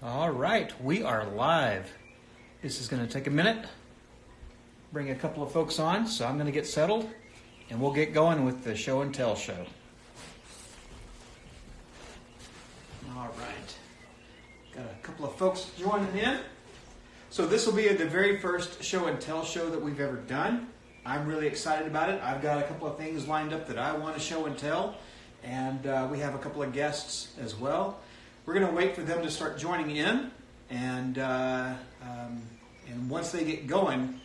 All right, we are live. This is going to take a minute. Bring a couple of folks on, so I'm going to get settled, and we'll get going with the show and tell show. All right, got a couple of folks joining in. So this will be the very first show and tell show that we've ever done. I'm really excited about it. I've got a couple of things lined up that I want to show and tell, and we have a couple of guests as well. We're going to wait for them to start joining in, and once they get going,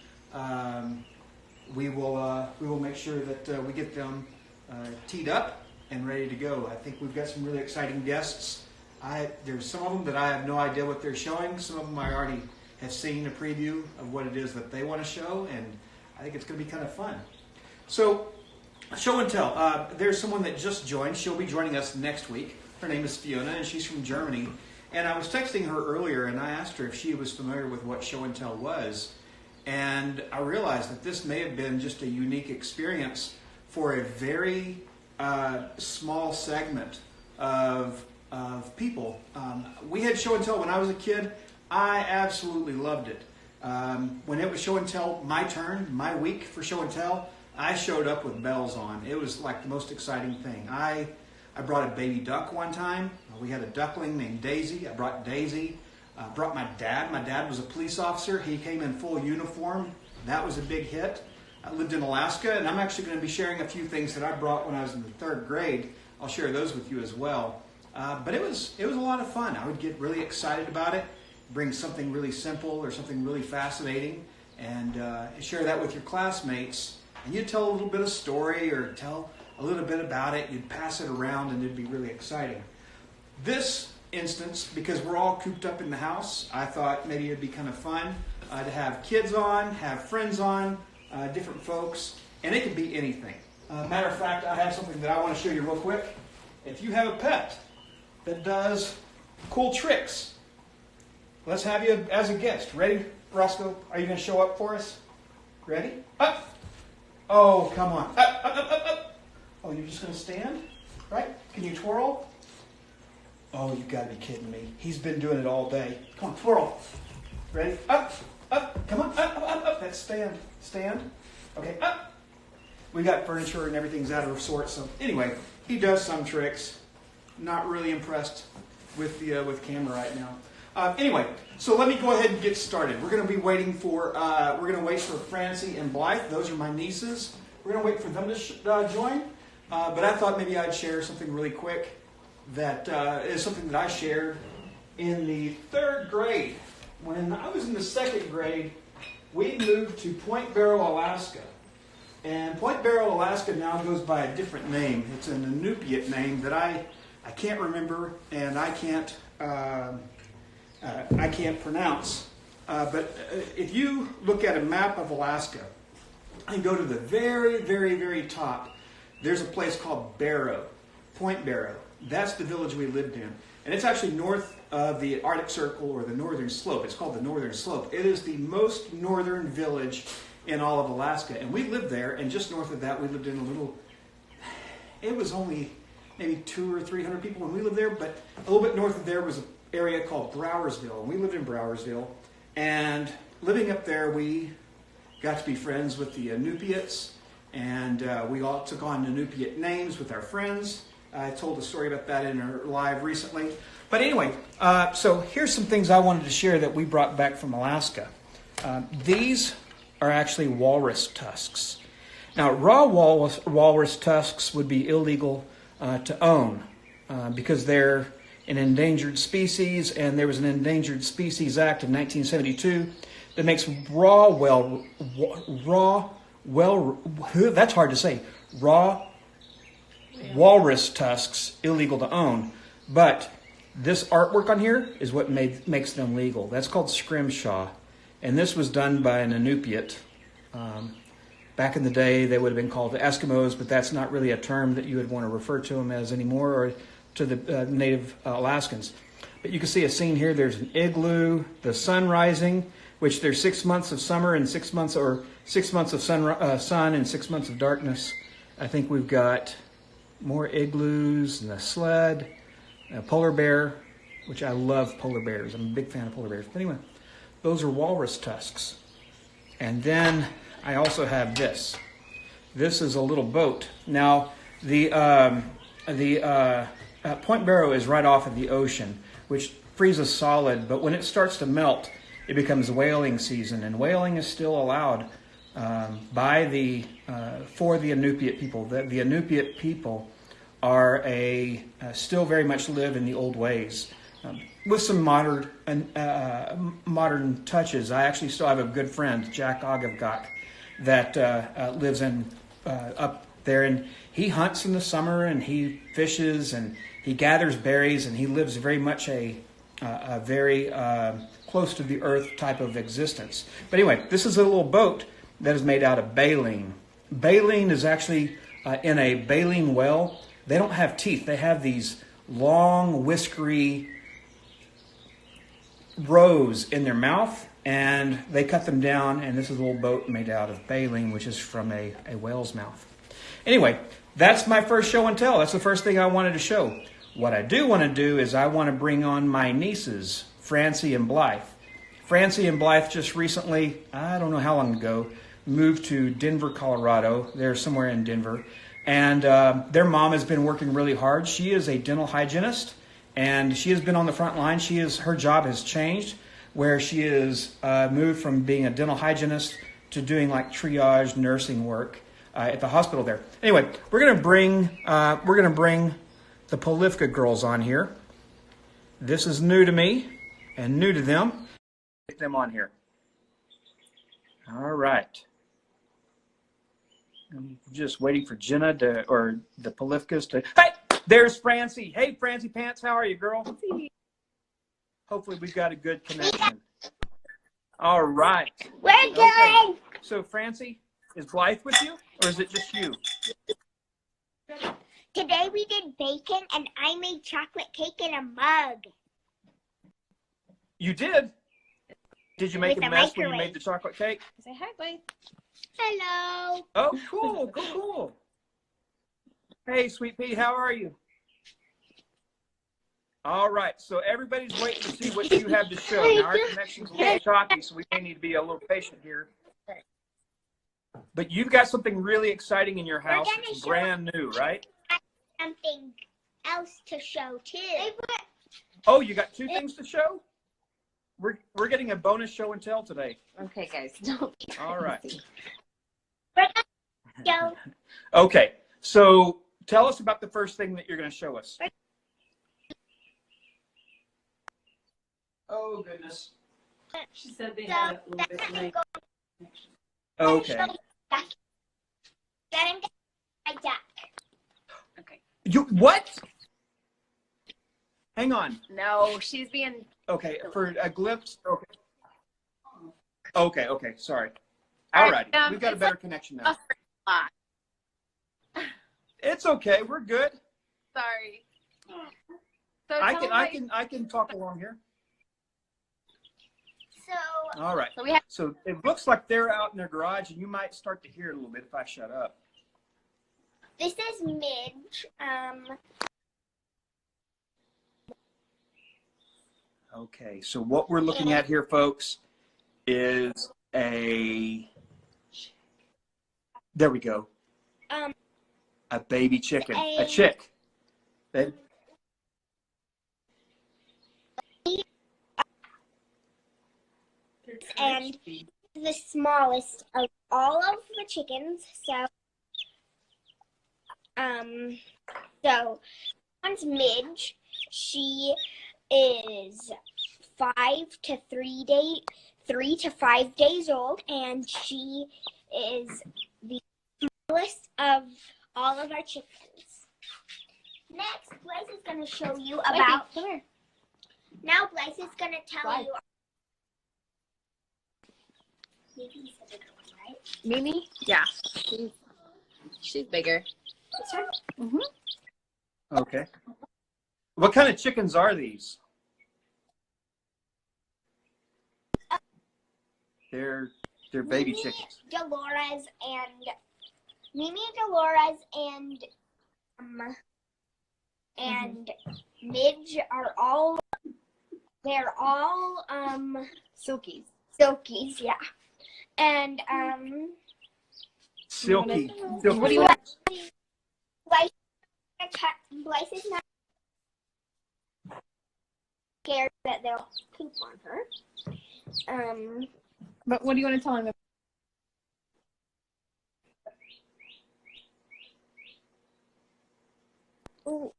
we will make sure that we get them teed up and ready to go. I think we've got some really exciting guests. There's some of them that I have no idea what they're showing. Some of them I already have seen a preview of what it is that they want to show, and I think it's going to be kind of fun. So, show and tell. There's someone that just joined. She'll be joining us next week. Her name is Fiona, and she's from Germany. And I was texting her earlier, and I asked her if she was familiar with what show and tell was. And I realized that this may have been just a unique experience for a very small segment of people. We had show and tell when I was a kid. I absolutely loved it. When it was show and tell, my turn, my week for show and tell, I showed up with bells on. It was like the most exciting thing. I brought a baby duck one time. We had a duckling named Daisy. I brought Daisy. Brought my dad. My dad was a police officer. He came in full uniform. That was a big hit. I lived in Alaska, and I'm actually going to be sharing a few things that I brought when I was in the 3rd grade. I'll share those with you as well. But it was a lot of fun. I would get really excited about it, bring something really simple or something really fascinating, and share that with your classmates. And you'd tell a little bit of story or tell a little bit about it. You'd pass it around, and it'd be really exciting. This instance, because we're all cooped up in the house, I thought maybe it'd be kind of fun to have kids on, have friends on, different folks, and it could be anything. Matter of fact, I have something that I want to show you real quick. If you have a pet that does cool tricks, let's have you as a guest. Ready, Roscoe? Are you going to show up for us? Ready? Up! Oh, come on. Up, up, up, up, up. Oh, you're just going to stand? Right? Can you twirl? Oh, you've got to be kidding me. He's been doing it all day. Come on, twirl. Ready? Up, up, come on, up, up, up, up. That's stand. Stand. Okay, up. We got furniture and everything's out of sorts. So anyway, he does some tricks. Not really impressed with the camera right now. Anyway, so let me go ahead and get started. We're going to be waiting for Francie and Blythe. Those are my nieces. We're going to wait for them to join. But I thought maybe I'd share something really quick that is something that I shared in the 3rd grade. When I was in the 2nd grade, we moved to Point Barrow, Alaska. And Point Barrow, Alaska now goes by a different name. It's an Inupiat name that I can't remember and I can't pronounce. But if you look at a map of Alaska and go to the very, very, very top, there's a place called Barrow, Point Barrow. That's the village we lived in. And it's actually north of the Arctic Circle or the Northern Slope. It's called the Northern Slope. It is the most northern village in all of Alaska. And we lived there, and just north of that we lived in a little, it was only maybe 200 or 300 people when we lived there, but a little bit north of there was an area called Browersville. And we lived in Browersville. And living up there, we got to be friends with the Inupiats, and we all took on Inupiat names with our friends. I told a story about that in our live recently. But anyway, so here's some things I wanted to share that we brought back from Alaska. These are actually walrus tusks. Now, raw walrus tusks would be illegal to own because they're an endangered species, and there was an Endangered Species Act in 1972 that makes raw walrus tusks illegal to own. But this artwork on here is what makes them legal. That's called scrimshaw. And this was done by an Inupiat. Back in the day, they would have been called the Eskimos, but that's not really a term that you would want to refer to them as anymore, or to the native Alaskans. But you can see a scene here. There's an igloo, the sun rising, which there's 6 months of summer and 6 months, or 6 months of sun and 6 months of darkness. I think we've got more igloos and a sled, a polar bear, which I love polar bears. I'm a big fan of polar bears. But anyway, those are walrus tusks. And then I also have this. This is a little boat. Now, the Point Barrow is right off of the ocean, which freezes solid, but when it starts to melt, it becomes whaling season, and whaling is still allowed for the Inupiat people. The Inupiat people are still very much live in the old ways, with some modern touches. I actually still have a good friend, Jack Ogavgok, that lives up there, and he hunts in the summer, and he fishes, and he gathers berries, and he lives very much a very close to the earth type of existence. But anyway, this is a little boat that is made out of baleen. Baleen is actually in a baleen whale. They don't have teeth. They have these long, whiskery rows in their mouth, and they cut them down, and this is a little boat made out of baleen, which is from a whale's mouth. Anyway, that's my first show and tell. That's the first thing I wanted to show. What I do want to do is I want to bring on my nieces, Francie and Blythe. Francie and Blythe just recently, I don't know how long ago, moved to Denver, Colorado. They're somewhere in Denver. And their mom has been working really hard. She is a dental hygienist, and she has been on the front line. Her job has changed, where she is moved from being a dental hygienist to doing like triage nursing work at the hospital there. Anyway, we're gonna bring the Polifka girls on here. This is new to me and new to them. Get them on here. All right. I'm just waiting for Jenna or the Polifkas to. Hey, there's Francie. Hey, Francie Pants, how are you, girl? Hopefully we've got a good connection. All right. We're good. Okay. So, Francie, is Blythe with you, or is it just you? Today we did bacon, and I made chocolate cake in a mug. You did? Did you make a mess when you made the chocolate cake? Say hi, Blythe. Hello. Oh, cool, cool. Hey, Sweet Pea, how are you? All right, so everybody's waiting to see what you have to show. Now, our connection's a little choppy, so we may need to be a little patient here. But you've got something really exciting in your house. It's brand new, right? Something else to show, too. Oh, you got two things to show? We're getting a bonus show and tell today. Okay, guys. Don't. All right. Show. Okay, so tell us about the first thing that you're going to show us. Oh, goodness. She said they had a little bit late. Okay. Okay. You what? Hang on. No, she's being. Okay, for a glimpse. Okay. Sorry. All right. We've got a better connection now. It's okay. We're good. Sorry. So I can talk along here. So. All right. So it looks like they're out in their garage, and you might start to hear it a little bit if I shut up. This is Midge. Okay, so what we're looking at here, folks, is there we go. A baby chicken, a chick. And the smallest of all of the chickens. So one's Midge. She is 3 to 5 days old, and she is the smallest of all of our chickens. Next, Blythe is going to show you about. Come here. Now Blythe is going to tell you. Mimi's the bigger one, right? Mimi? Yeah. She's bigger. This one? Mm-hmm. Okay. What kind of chickens are these? They're baby Mimi, chickens. Dolores, and Mimi, Dolores, and Midge are all They're all Silkies. silkies, yeah. And Silky. What do you want? Blythe is not scared that they'll poop on her. But what do you want to tell him? Ooh.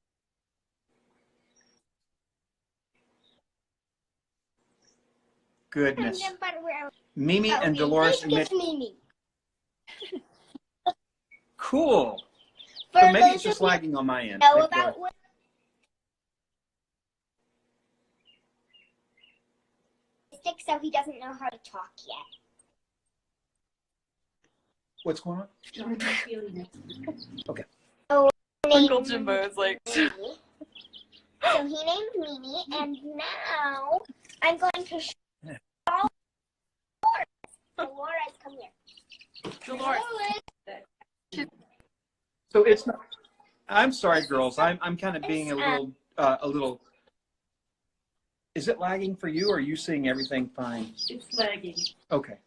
Goodness. But we're Mimi and Dolores and Mitch. Mimi. Cool. For So maybe those it's just of you lagging on my end. know Maybe about what so he doesn't know how to talk yet. What's going on? Okay. Uncle Jimbo is like. Mimi. So he named Mimi, and now I'm going to show all Dolores. Come here. Dolores. So it's not. I'm sorry, girls. I'm kind of being a little. Is it lagging for you, or are you seeing everything fine? It's lagging. Okay.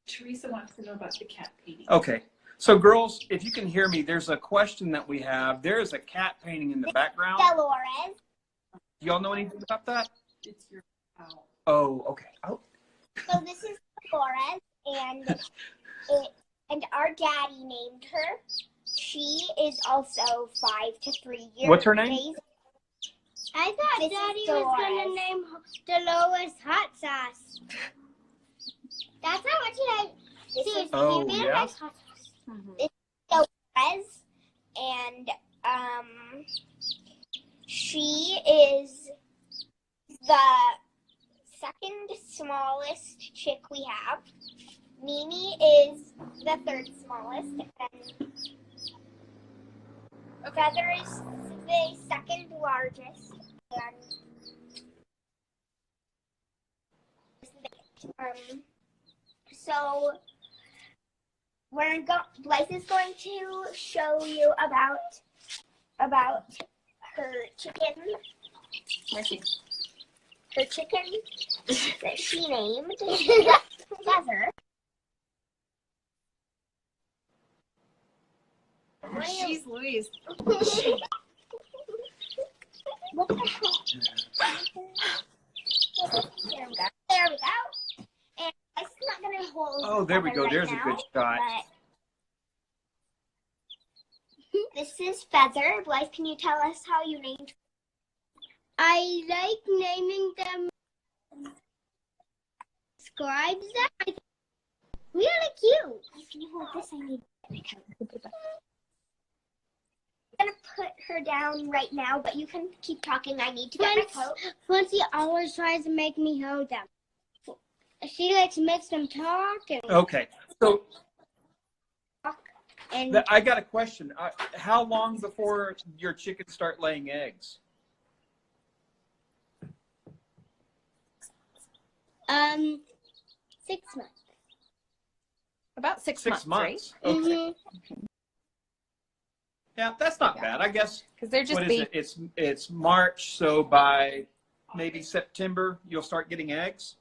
Teresa wants to know about the cat painting. Okay. So, girls, if you can hear me, there's a question that we have. There is a cat painting in the background. Dolores. Do y'all know anything about that? It's your owl. Oh, okay. Oh, So this is Dolores, and our daddy named her. She is also 5 to 3 years. What's her name? Days. I thought Daddy was gonna name Dolores Hot Sauce. That's how much I. Oh, yeah? Hot sauce. It's Dolores, and she is the second smallest chick we have. Mimi is the third smallest, and Feather is the second largest. And so Blythe is going to show you about her chicken. Her chicken that she named Feather. She's Louise. What the heck? There we go. And I'm not going to hold. Oh, there we go. Feather There's right a good shot. But this is Feather. Blythe, can you tell us how you named? I like naming them. Scribes them. Really cute. Can you hold this? I need. I'm gonna put her down right now, but you can keep talking. I need to get my coat. Quincy always tries to make me hold them. She likes to make them talk and Okay. So and I got a question. How long before your chickens start laying eggs? 6 months. About 6 6 months, months. right? Okay. Yeah, that's not Yeah. bad. I guess. Because they're just What is it? It's March, so by maybe September you'll start getting eggs.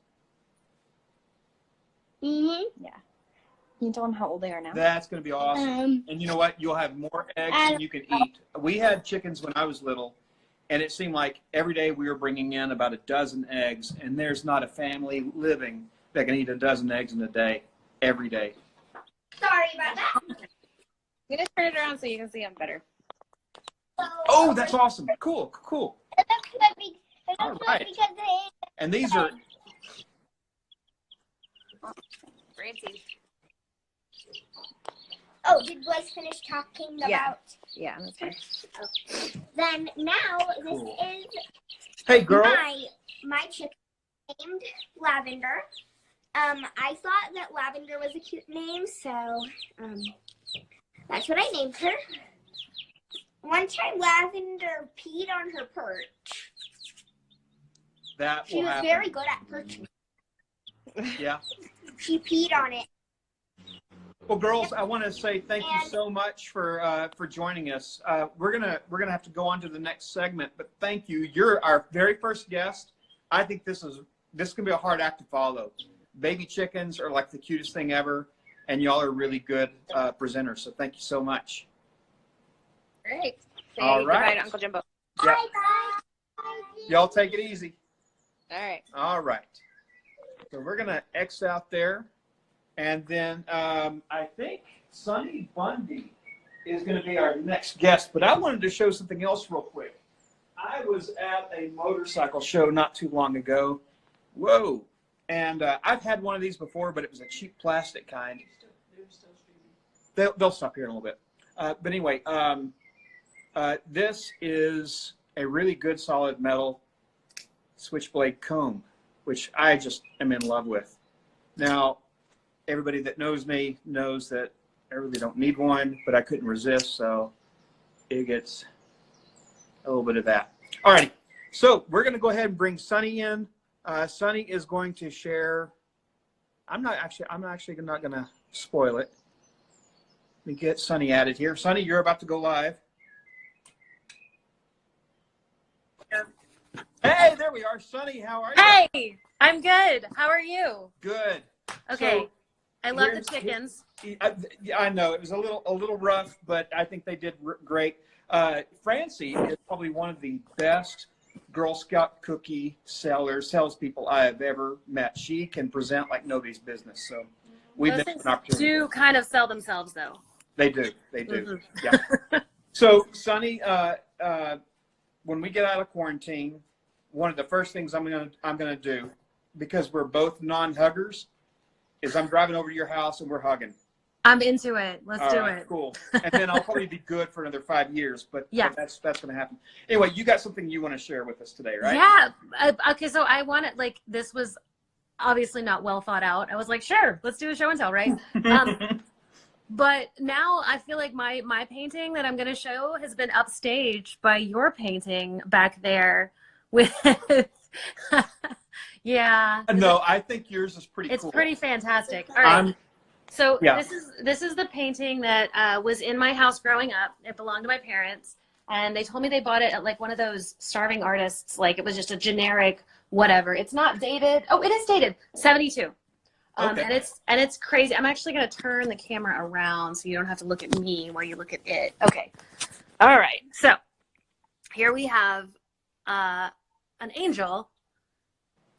Mhm. Yeah. Can you tell them how old they are now? That's going to be awesome. And you know what? You'll have more eggs than you can eat. We had chickens when I was little, and it seemed like every day we were bringing in about a dozen eggs, and there's not a family living that can eat a dozen eggs in a day, every day. Sorry about that. I'm going to turn it around so you can see them better. Oh, that's awesome. Cool, cool. It looks good All right. because they. And these are, Francie. Oh, did Blythe finish talking about? Yeah. Yeah, that's fine. Then now Cool. this is hey girl, my chicken named Lavender. I thought that Lavender was a cute name, so that's what I named her. One time, Lavender peed on her perch. that She will was happen. very good at perching. Yeah. She peed on it. Well, girls, I want to say thank you so much for joining us. We're gonna have to go on to the next segment, but thank you. You're our very first guest. I think this can be a hard act to follow. Baby chickens are like the cutest thing ever, and y'all are really good presenters. So thank you so much. Great. Say All goodbye right. to Uncle Jimbo. Yeah. Y'all take it easy. All right. All right. So we're gonna X out there, and then I think Sonny Bundy is going to be our next guest. But I wanted to show something else real quick. I was at a motorcycle show not too long ago. Whoa! And I've had one of these before, but it was a cheap plastic kind. They'll stop here in a little bit. But anyway, this is a really good solid metal switchblade comb, which I just am in love with. Now, everybody that knows me knows that I really don't need one, but I couldn't resist, so it gets a little bit of that. All righty, so we're going to go ahead and bring Sonny in. Sonny is going to share. I'm actually not going to spoil it. Let me get Sonny added here. Sonny, you're about to go live. Hey, there we are. Sonny, how are you? Hey, I'm good. How are you? Good. Okay. So, I love the here's- chickens. I know it was a little rough, but I think they did great. Francie is probably one of the best Girl Scout cookie salespeople I have ever met. She can present like nobody's business. So we've Those been things an opportunity. do kind of sell themselves, though. They do. They do. Mhm. Yeah. So Sonny, when we get out of quarantine, one of the first things I'm gonna do, because we're both non-huggers, is I'm driving over to your house and we're hugging. I'm into it. Let's All do right, it. cool. And then I'll probably be good for another 5 years, but Yeah. that's going to happen. Anyway, you got something you want to share with us today, right? Yeah. Okay, so I wanted, like, this was obviously not well thought out. I was like, sure, let's do a show and tell, right? But now I feel like my painting that I'm going to show has been upstaged by your painting back there with, yeah. No, I think yours is pretty It's cool. pretty fantastic. All right. So yeah. this is the painting that was in my house growing up. It belonged to my parents, and they told me they bought it at like one of those starving artists. Like it was just a generic whatever. It's not dated. Oh, it is dated. 72. Okay. And it's crazy. I'm actually gonna turn the camera around so you don't have to look at me while you look at it. Okay. All right. So here we have an angel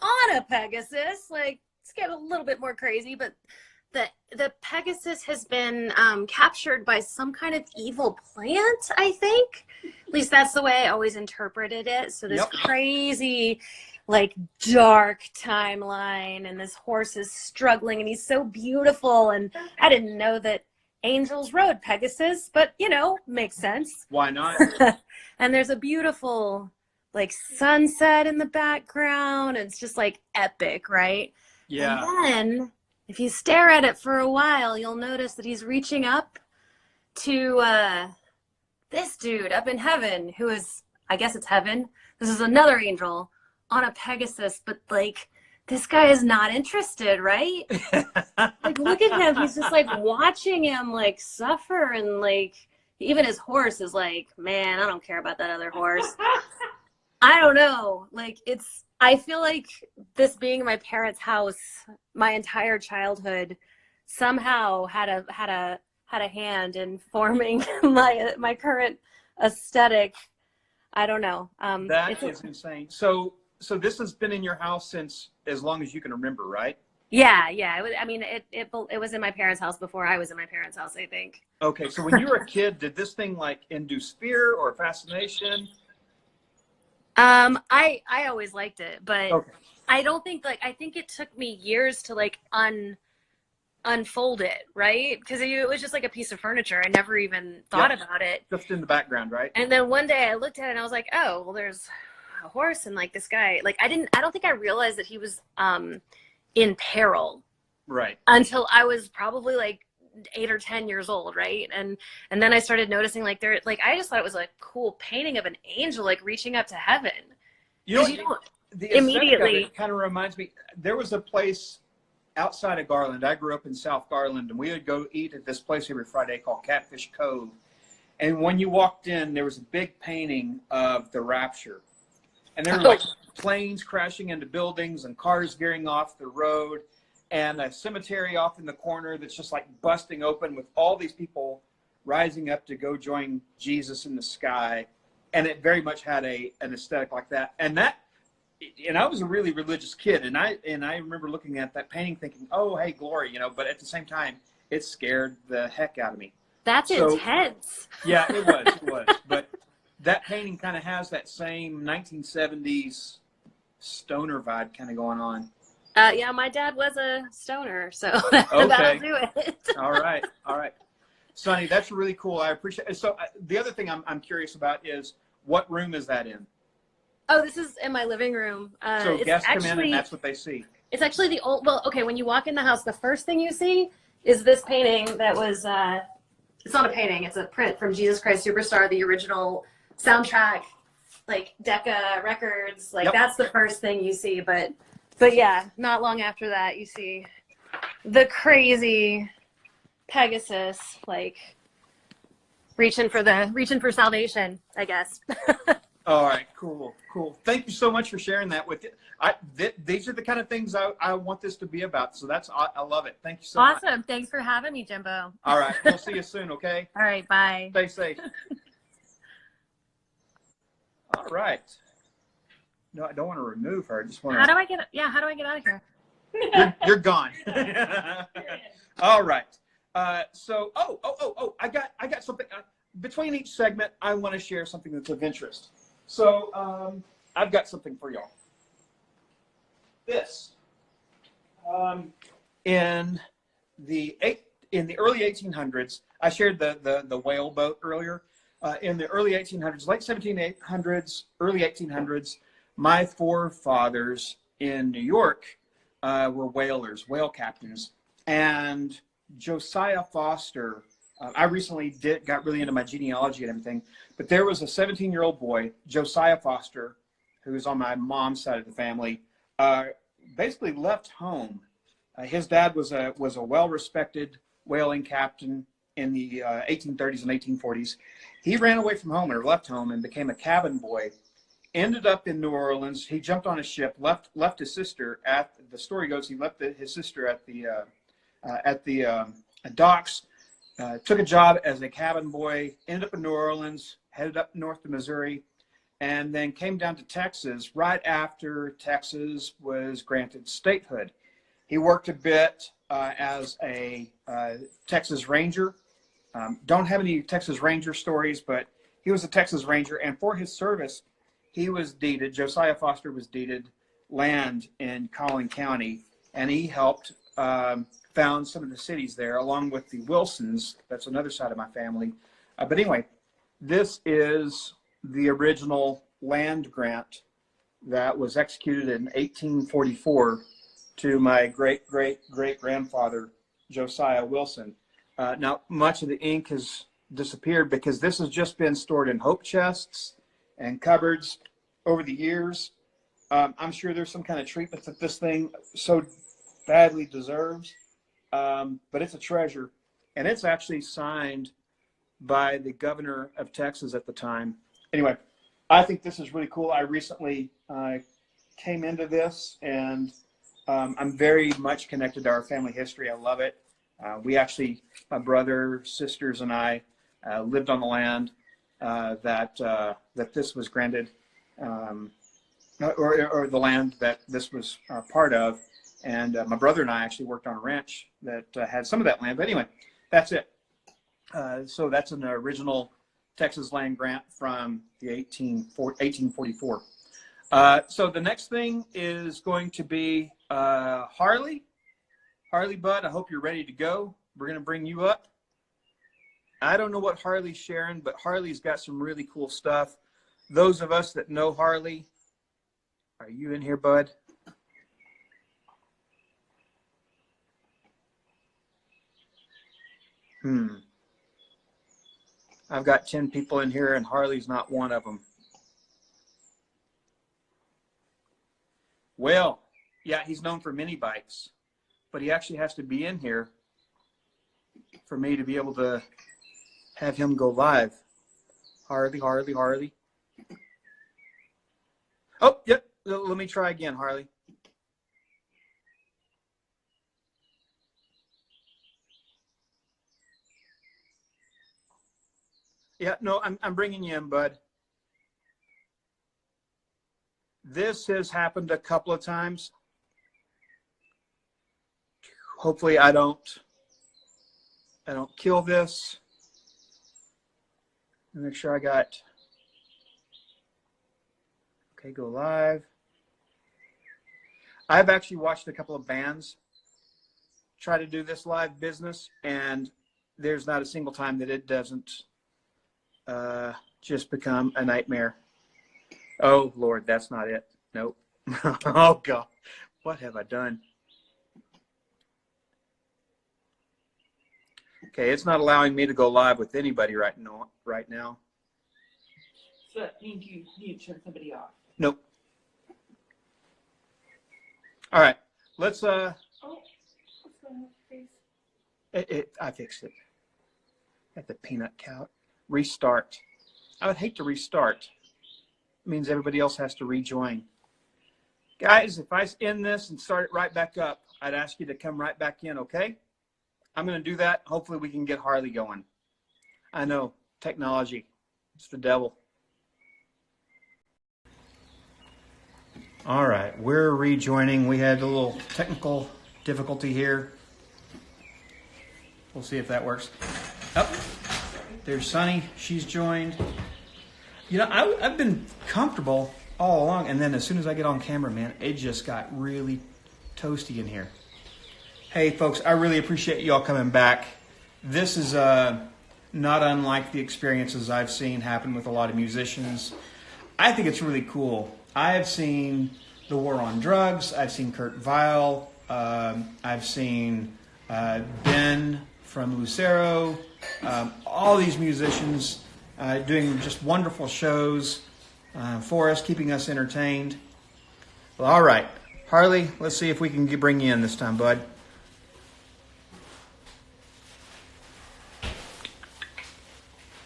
on a Pegasus. Like it's getting a little bit more crazy, but the Pegasus has been captured by some kind of evil plant, I think. At least that's the way I always interpreted it. So this Yep. crazy, like, dark timeline, and this horse is struggling, and he's so beautiful. And I didn't know that angels rode Pegasus, but, you know, makes sense. Why not? And there's a beautiful, like, sunset in the background. It's just, like, epic, right? Yeah. And then, if you stare at it for a while, you'll notice that he's reaching up to this dude up in heaven, who is, I guess it's heaven. This is another angel on a Pegasus, but like, this guy is not interested, right? Like, look at him. He's just like watching him like suffer, and like, even his horse is like, man, I don't care about that other horse. I don't know. Like, I feel like this being my parents' house, my entire childhood somehow had a hand in forming my current aesthetic. I don't know. That is insane. So this has been in your house since as long as you can remember, right? Yeah. It was, I mean, it was in my parents' house before I was in my parents' house, I think. Okay, so when you were a kid, did this thing like induce fear or fascination? I always liked it, but Okay. I don't think I think it took me years to like unfold it, right? Because it was just like a piece of furniture. I never even thought about it. Just in the background, right? And then one day I looked at it and I was like, oh, well, there's a horse and like this guy. Like I don't think I realized that he was in peril Right. until I was probably like 8 or 10 years old, right? And then I started noticing like I just thought it was like a cool painting of an angel like reaching up to heaven. You know, 'Cause you don't the aesthetic of immediately- it kind of reminds me. There was a place outside of Garland. I grew up in South Garland, and we would go eat at this place every Friday called Catfish Cove. And when you walked in, there was a big painting of the Rapture. And there were like planes crashing into buildings and cars veering off the road and a cemetery off in the corner that's just like busting open with all these people rising up to go join Jesus in the sky. And it very much had an aesthetic like that. And I was a really religious kid. And I remember looking at that painting thinking, oh, hey, glory, you know, but at the same time, it scared the heck out of me. That's intense. Yeah, it was. But that painting kind of has that same 1970s stoner vibe kind of going on. Yeah, my dad was a stoner, so that'll do it. All right. Sonny, that's really cool. I appreciate it. So the other thing I'm curious about is, what room is that in? Oh, this is in my living room. So guests come in and that's what they see. It's actually the old, well, okay, when you walk in the house, the first thing you see is this painting that was, it's not a painting, it's a print from Jesus Christ Superstar, the original soundtrack, like Decca Records, like that's the first thing you see. But yeah, not long after that, you see the crazy Pegasus, like reaching for salvation, I guess. All right, cool. Thank you so much for sharing that with you. These are the kind of things I want this to be about. So I love it. Thank you so much. Awesome. Thanks for having me, Jimbo. All right. We'll see you soon. Okay. All right. Bye. Stay safe. All right. No, I don't want to remove her. I just want to. How do I get out of here? You're gone. All right. So, I got something. Between each segment, I want to share something that's of interest. So, I've got something for y'all. This. In the early 1800s, I shared the whale boat earlier. In the early 1800s, late 1700s, early 1800s, my forefathers in New York were whalers, whale captains. And Josiah Foster, I recently got really into my genealogy and everything, but there was a 17-year-old boy, Josiah Foster, who was on my mom's side of the family, basically left home. His dad was a well-respected whaling captain in the 1830s and 1840s. He ran away from home or left home and became a cabin boy. Ended up in New Orleans. He jumped on a ship, left his sister at, the story goes, he left his sister at the docks, took a job as a cabin boy, ended up in New Orleans, headed up north to Missouri, and then came down to Texas right after Texas was granted statehood. He worked a bit as a Texas Ranger. Don't have any Texas Ranger stories, but he was a Texas Ranger, and for his service, Josiah Foster was deeded land in Collin County, and he helped found some of the cities there, along with the Wilsons. That's another side of my family. But anyway, this is the original land grant that was executed in 1844 to my great-great-great-grandfather, Josiah Wilson. Now, much of the ink has disappeared because this has just been stored in hope chests and cupboards over the years. I'm sure there's some kind of treatment that this thing so badly deserves, but it's a treasure, and it's actually signed by the governor of Texas at the time. Anyway, I think this is really cool. I recently came into this, and I'm very much connected to our family history. I love it. We actually, my brother, sisters, and I lived on the land that this was granted, or the land that this was part of. And my brother and I actually worked on a ranch that had some of that land. But anyway, that's it. So that's an original Texas land grant from the 1844. So the next thing is going to be Harley. Harley, bud, I hope you're ready to go. We're going to bring you up. I don't know what Harley's sharing, but Harley's got some really cool stuff. Those of us that know Harley, are you in here, bud? I've got 10 people in here, and Harley's not one of them. Well, yeah, he's known for mini bikes. but he actually has to be in here for me to be able to have him go live. Harley. Oh, yep. Let me try again, Harley. Yeah, no, I'm bringing you in, bud. This has happened a couple of times. Hopefully I don't kill this. Make sure I got, okay, go live. I've actually watched a couple of bands try to do this live business, and there's not a single time that it doesn't just become a nightmare. Oh, Lord, that's not it. Nope. Oh, God. What have I done? Okay, it's not allowing me to go live with anybody right now. So that means you need to turn somebody off. Nope. All right, let's Oh, what's going on with your face? I fixed it. At the peanut count. Restart. I would hate to restart. It means everybody else has to rejoin. Guys, if I end this and start it right back up, I'd ask you to come right back in, okay? I'm going to do that. Hopefully we can get Harley going. I know, technology, it's the devil. All right, we're rejoining. We had a little technical difficulty here. We'll see if that works. Oh, there's Sunny. She's joined. You know, I've been comfortable all along, and then as soon as I get on camera, man, it just got really toasty in here. Hey, folks, I really appreciate you all coming back. This is not unlike the experiences I've seen happen with a lot of musicians. I think it's really cool. I have seen The War on Drugs. I've seen Kurt Vile. I've seen Ben from Lucero. All these musicians doing just wonderful shows for us, keeping us entertained. Well, all right. Harley, let's see if we can bring you in this time, bud.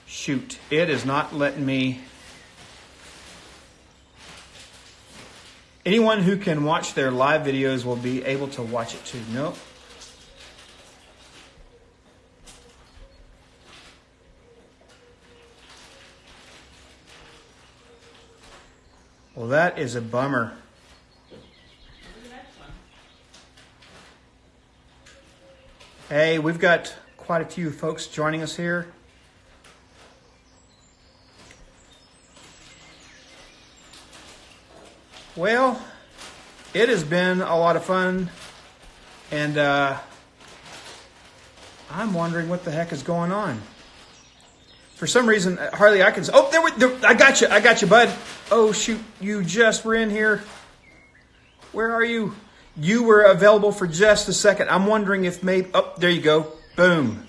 Shoot, it is not letting me. Anyone who can watch their live videos will be able to watch it too. Nope. Well, that is a bummer. Hey, we've got quite a few folks joining us here. Well, it has been a lot of fun, and I'm wondering what the heck is going on. For some reason, Harley, I can. Oh, I got you, bud. Oh shoot, you just were in here. Where are you? You were available for just a second. I'm wondering if maybe. Oh, there you go. Boom.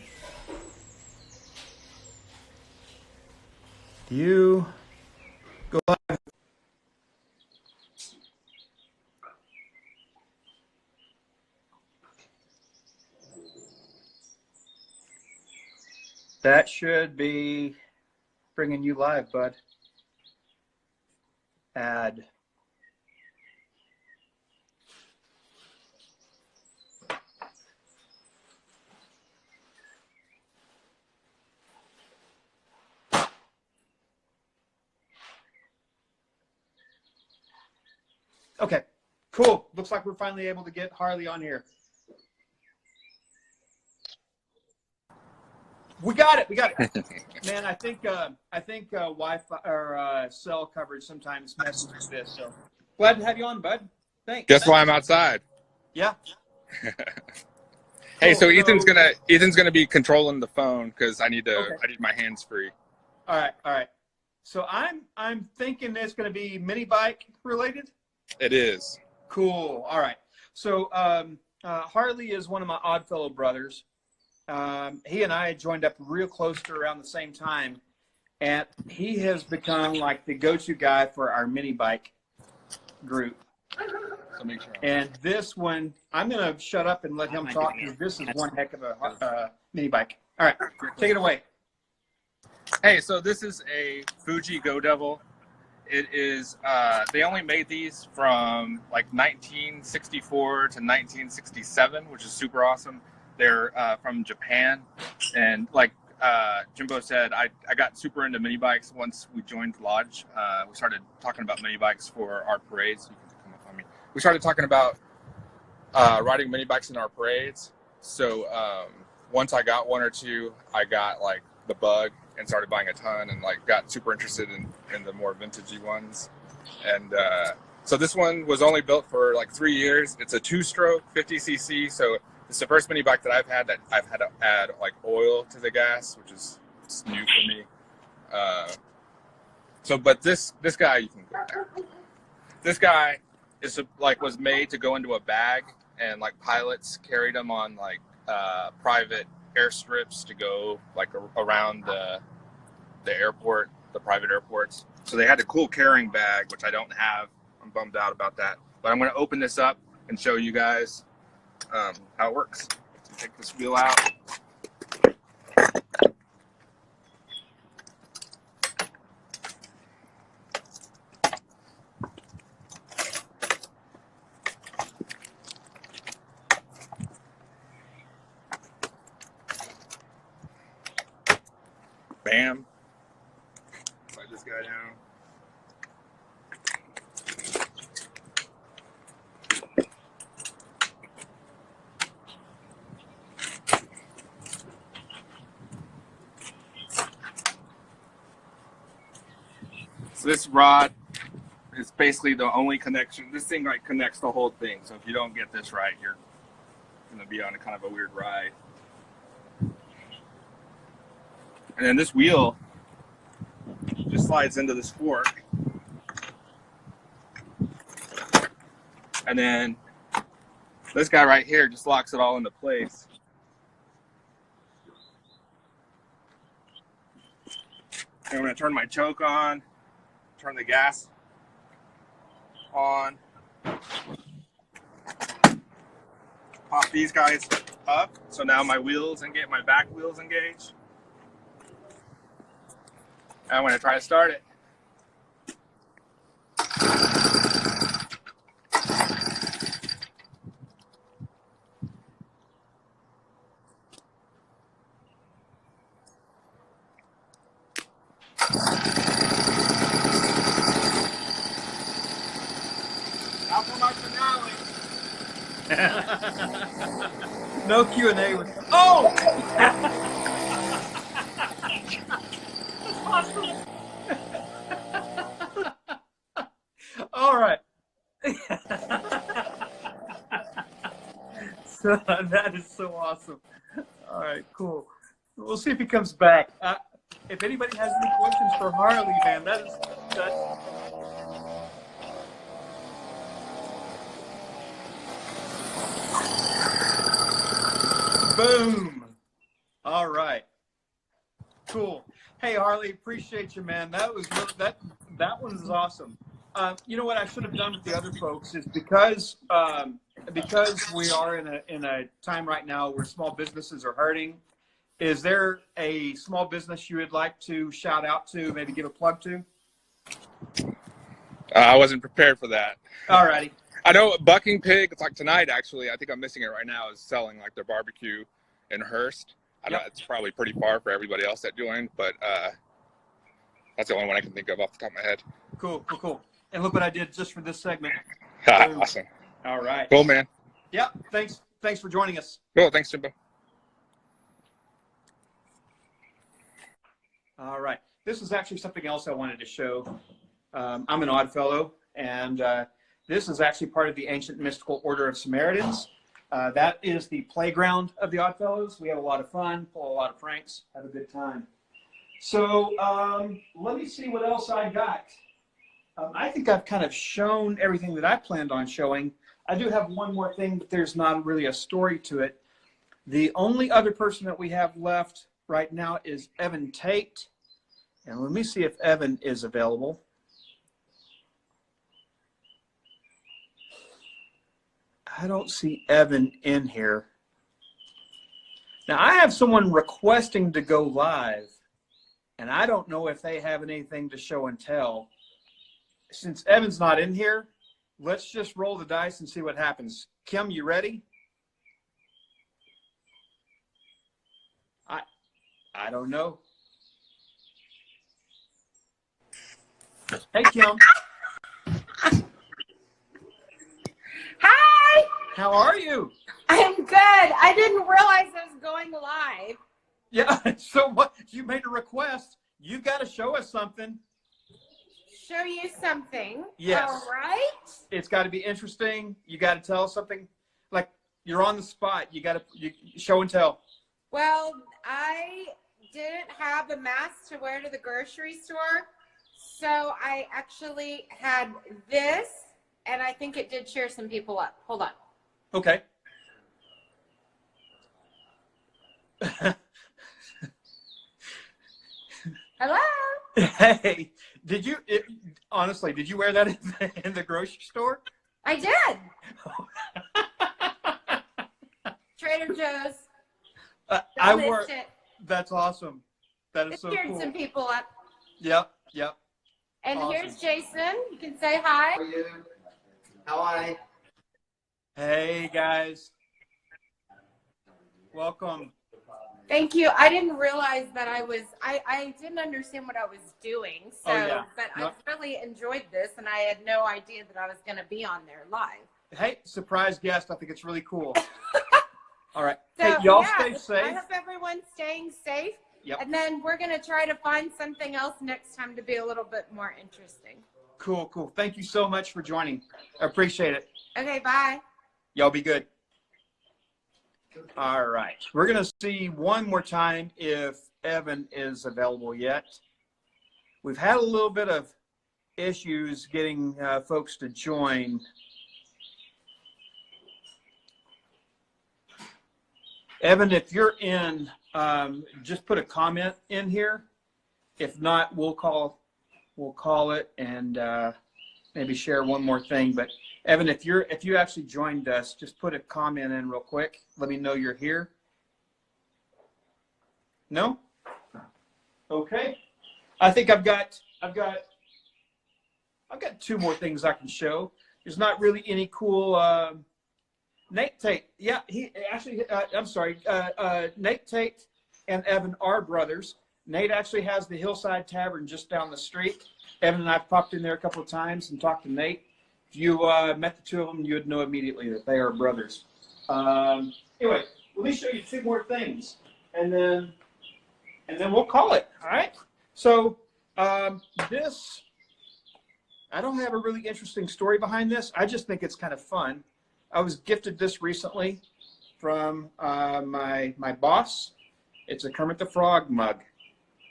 You go live. That should be bringing you live, bud. Add. Okay, cool. Looks like we're finally able to get Harley on here. We got it. Man, I think Wi-Fi or cell coverage sometimes messes with this. So glad to have you on, bud. Thanks. Guess why I'm outside. Yeah. Hey, so Cool. Ethan's gonna be controlling the phone because I need my hands free. All right. So I'm thinking it's going to be mini bike related. It is. Cool. All right. So Harley is one of my Oddfellow brothers. He and I joined up real close to around the same time, and he has become like the go-to guy for our mini bike group. make sure. And this one, I'm going to shut up and let him talk because this is one heck of a mini bike. All right, take it away. Hey, so this is a Fuji Go Devil. It is, they only made these from like 1964 to 1967, which is super awesome. They're from Japan. And like Jimbo said, I got super into mini bikes once we joined Lodge. We started talking about mini bikes for our parades. You can come up on me. We started talking about riding mini bikes in our parades. So once I got one or two, I got like the bug and started buying a ton and like got super interested in the more vintagey ones. And so this one was only built for like 3 years. It's a 2-stroke 50cc. So it's the first mini bike that I've had to add like oil to the gas, which is new for me. But this guy, you can go there. This guy is like was made to go into a bag, and like pilots carried them on like private airstrips to go like around the airport, the private airports. So they had a cool carrying bag, which I don't have. I'm bummed out about that. But I'm going to open this up and show you guys how it works. So take this wheel out. Bam. Slide this guy down. So this rod is basically the only connection. This thing like connects the whole thing. So if you don't get this right, you're going to be on a kind of a weird ride. And then this wheel just slides into this fork. And then this guy right here just locks it all into place. And I'm going to turn my choke on, turn the gas on, pop these guys up. So now my wheels and get my back wheels engaged. I'm going to try to start it. Now for my finale. No Q&A. Oh! All right. So that is so awesome. All right, cool. We'll see if he comes back. If anybody has any questions for Harley, man, that. Boom. All right. Cool. Hey, Harley, appreciate you, man. That was that one is awesome. You know what I should have done with the other folks is because we are in a time right now where small businesses are hurting. Is there a small business you would like to shout out to, maybe give a plug to? I wasn't prepared for that. All righty. I know Bucking Pig, it's like tonight actually, I think I'm missing it right now, is selling like their barbecue in Hearst. I know it's probably pretty far for everybody else that joined, but that's the only one I can think of off the top of my head. Cool. And look what I did just for this segment. Awesome. All right. Cool, man. Yep. Thanks for joining us. Cool. Thanks, Jimbo. All right. This is actually something else I wanted to show. I'm an Oddfellow, and this is actually part of the Ancient Mystical Order of Samaritans. That is the playground of the Oddfellows. We have a lot of fun, pull a lot of pranks, have a good time. So let me see what else I got. I think I've kind of shown everything that I planned on showing. I do have one more thing, but there's not really a story to it. The only other person that we have left right now is Evan Tate. And let me see if Evan is available. I don't see Evan in here. Now, I have someone requesting to go live, and I don't know if they have anything to show and tell. Since Evan's not in here, let's just roll the dice and see what happens. Kim, you ready? I don't know. Hey, Kim. Hi, How are you? I'm good. I didn't realize I was going live. Yeah, so what? You made a request. You got to show us something. Show you something. Yes. All right. It's got to be interesting. You got to tell us something. Like, you're on the spot. You got to show and tell. Well, I didn't have a mask to wear to the grocery store, so I actually had this, and I think it did cheer some people up. Hold on. Okay. Hello. Hey, honestly, did you wear that in the grocery store? I did. Trader Joe's. I Missed wore. it. That's awesome. That is It so cheered cool. some people up. Yep. And Awesome. here's Jason. You can say hi. How are you? How are you? Hey guys, welcome. Thank you. I didn't realize that I didn't understand what I was doing. So, Oh, yeah. but No. I've really enjoyed this, and I had no idea that I was going to be on there live. Hey, surprise guest. I think it's really cool. All right. So, Hey, y'all yeah, stay I safe. hope everyone's staying safe. Yep. And then we're going to try to find something else next time to be a little bit more interesting. Cool. Thank you so much for joining. I appreciate it. Okay, bye. Y'all be good. All right. We're going to see one more time if Evan is available yet. We've had a little bit of issues getting folks to join. Evan, if you're in, just put a comment in here. If not, we'll call it and maybe share one more thing. But Evan, if you actually joined us, just put a comment in real quick. Let me know you're here. No? Okay. I think I've got two more things I can show. There's not really any cool Nate Tate. Yeah, he actually I'm sorry. Nate Tate and Evan are brothers. Nate actually has the Hillside Tavern just down the street. Evan and I've popped in there a couple of times and talked to Nate. If you met the two of them, you would know immediately that they are brothers. Anyway, let me show you two more things, and then we'll call it. All right. So this, I don't have a really interesting story behind this. I just think it's kind of fun. I was gifted this recently from my boss. It's a Kermit the Frog mug,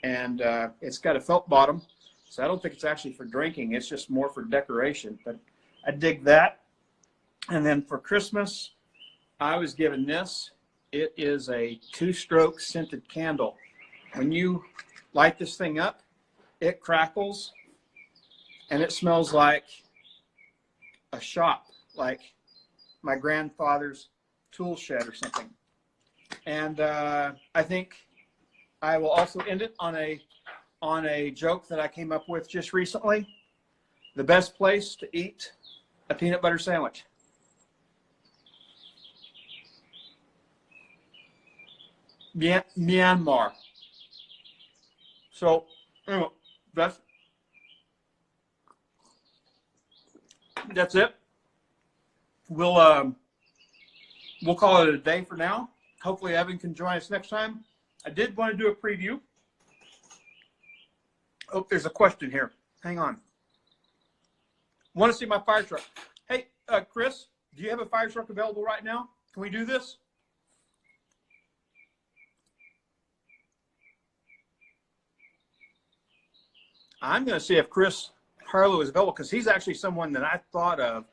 and it's got a felt bottom, so I don't think it's actually for drinking. It's just more for decoration, but I dig that. And then for Christmas, I was given this. It is a 2-stroke scented candle. When you light this thing up, it crackles, and it smells like a shop, like my grandfather's tool shed or something. And I think I will also end it on a joke that I came up with just recently. The best place to eat a peanut butter sandwich. Myanmar. So anyway, that's it. We'll call it a day for now. Hopefully Evan can join us next time. I did want to do a preview. Oh, there's a question here. Hang on. Want to see my fire truck? Hey, Chris, do you have a fire truck available right now? Can we do this? I'm going to see if Chris Harlow is available, because he's actually someone that I thought of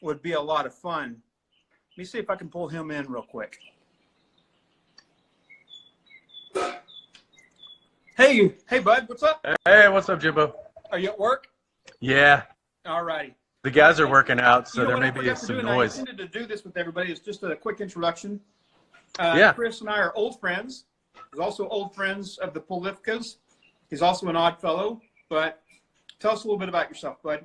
would be a lot of fun. Let me see if I can pull him in real quick. Hey, bud, what's up? Hey, what's up, Jimbo? Are you at work? Yeah. All righty. The guys are working out, so You know there what may I be forgot to do, some and I noise. intended to do this with everybody. It's just a quick introduction. Yeah. Chris and I are old friends. He's also old friends of the Polifkas. He's also an odd fellow. But tell us a little bit about yourself, bud.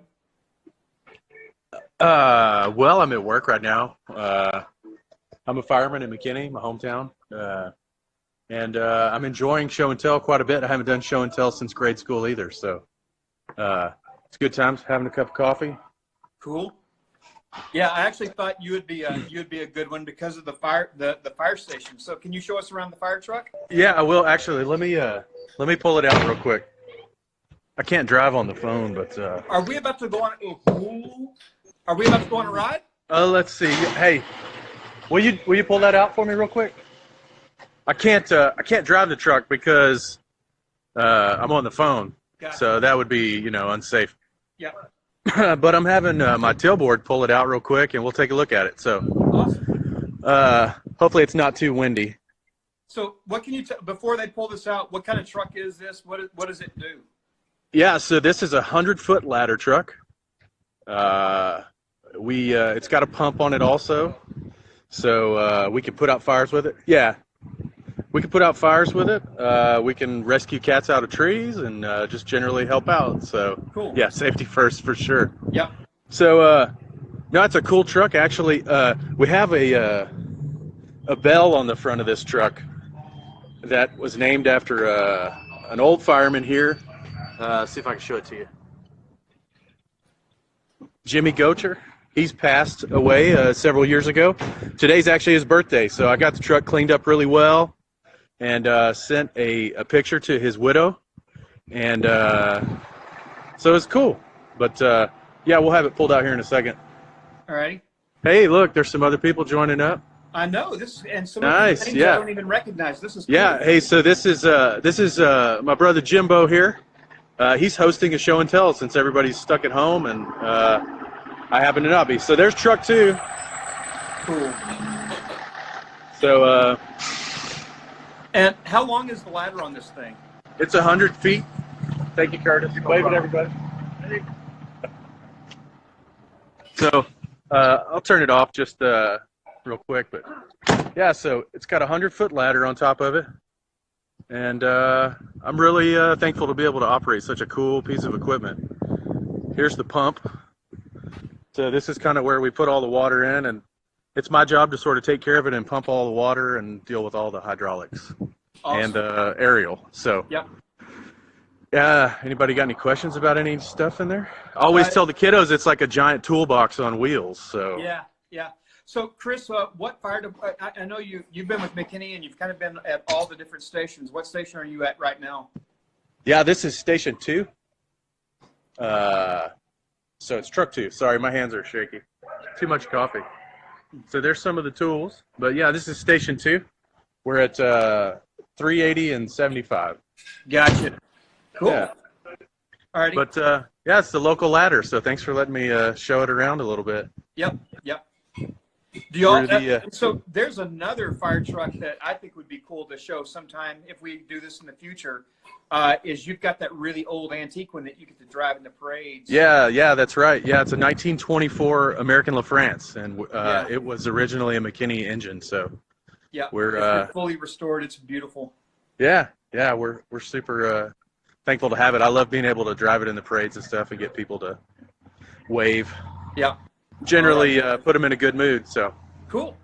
Well, I'm at work right now. I'm a fireman in McKinney, my hometown. And I'm enjoying show and tell quite a bit. I haven't done show and tell since grade school either. So it's good times having a cup of coffee. Cool. Yeah, I actually thought you would be a good one because of the fire station. So can you show us around the fire truck? Yeah, I will actually. Let me pull it out real quick. I can't drive on the phone, but Are we about to go on? Are we about to go on a ride? let's see. Hey, will you pull that out for me real quick? I can't drive the truck because I'm on the phone, Gotcha. so that would be unsafe. Yeah. But I'm having my tailboard pull it out real quick, and we'll take a look at it. So Awesome. hopefully it's not too windy. So what can you before they pull this out? What kind of truck is this? What does it do? Yeah, so this is a 100-foot ladder truck. It's got a pump on it also, so we can put out fires with it. Yeah, we can put out fires with it. We can rescue cats out of trees and just generally help out. So Cool. yeah, safety first for sure. Yep. So no, it's a cool truck actually. We have a bell on the front of this truck that was named after an old fireman here. See if I can show it to you. Jimmy Gocher. He's passed away several years ago. Today's actually his birthday, so I got the truck cleaned up really well and sent a picture to his widow. And so it's cool. But yeah, we'll have it pulled out here in a second. All right. Hey, look, there's some other people joining up. I know this, and some Nice, of these names yeah. I don't even recognize. This is cool. Yeah, hey, so this is my brother Jimbo here. He's hosting a show and tell since everybody's stuck at home, and I happen to not be. So there's truck 2. Cool. So And how long is the ladder on this thing? it's 100 feet. Thank you, Curtis. Wave at everybody. So I'll turn it off just real quick, but yeah, so it's got a 100-foot ladder on top of it, and I'm really thankful to be able to operate such a cool piece of equipment. Here's the pump. So this is kind of where we put all the water in, and it's my job to sort of take care of it and pump all the water and deal with all the hydraulics Awesome. and aerial. So Yep. yeah, anybody got any questions about any stuff in there? I always tell the kiddos it's like a giant toolbox on wheels. So Yeah, yeah. So, Chris, what fire department? I know you've been with McKinney and you've kind of been at all the different stations. What station are you at right now? yeah, this is station 2. So it's truck 2. Sorry, my hands are shaky. Too much coffee. So there's some of the tools, but yeah, this is station 2. We're at 380 and 75. Gotcha. Cool. Yeah. All righty. But yeah, it's the local ladder. So thanks for letting me show it around a little bit. Yep. Yep. Do y'all? We're the, So there's another fire truck that I think would be cool to show sometime if we do this in the future. Is you've got that really old antique one that you get to drive in the parades. Yeah, that's right. Yeah, it's a 1924 American LaFrance, and Yeah. it was originally a McKinney engine. So Yeah. we're It's been fully restored. It's beautiful. yeah, we're super thankful to have it. I love being able to drive it in the parades and stuff and get people to wave. Yeah. Generally, put them in a good mood. So Cool.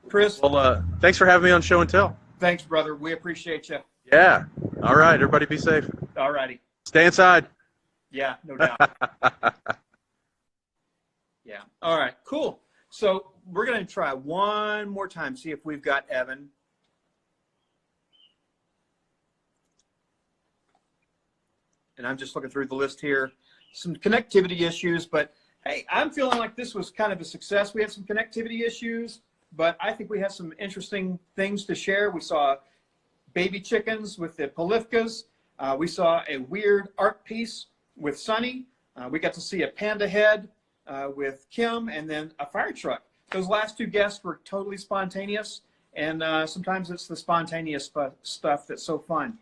Chris, well, thanks for having me on Show and Tell. thanks, brother. We appreciate you. Yeah. All right, everybody, be safe. All righty. Stay inside. Yeah, no doubt. Yeah. All right, cool. So we're going to try one more time, see if we've got Evan. And I'm just looking through the list here. Some connectivity issues, but hey, I'm feeling like this was kind of a success. We had some connectivity issues, but I think we have some interesting things to share. We saw baby chickens with the Polifkas. We saw a weird art piece with Sunny. We got to see a panda head with Kim, and then a fire truck. Those last two guests were totally spontaneous, and sometimes it's the spontaneous stuff that's so fun.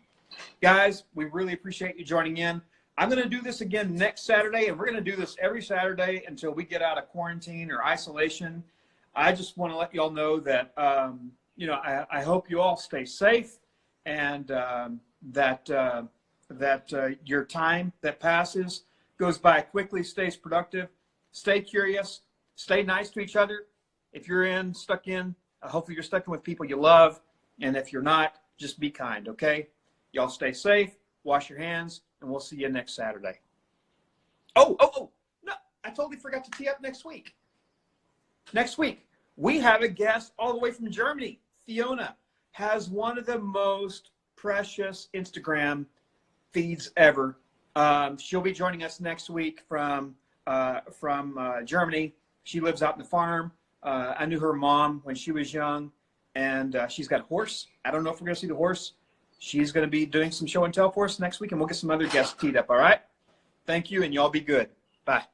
Guys, we really appreciate you joining in. I'm going to do this again next Saturday, and we're going to do this every Saturday until we get out of quarantine or isolation. I just want to let you all know that, I hope you all stay safe, and that your time that passes goes by quickly, stays productive. Stay curious, stay nice to each other. If you're stuck in, hopefully you're stuck in with people you love. And if you're not, just be kind, okay? Y'all stay safe, wash your hands, and we'll see you next Saturday. Oh, no, I totally forgot to tee up next week. Next week, we have a guest all the way from Germany. Fiona has one of the most precious Instagram feeds ever. She'll be joining us next week from Germany. She lives out in the farm. I knew her mom when she was young, and she's got a horse. I don't know if we're going to see the horse. She's going to be doing some show and tell for us next week, and we'll get some other guests teed up, all right? Thank you, and y'all be good. Bye.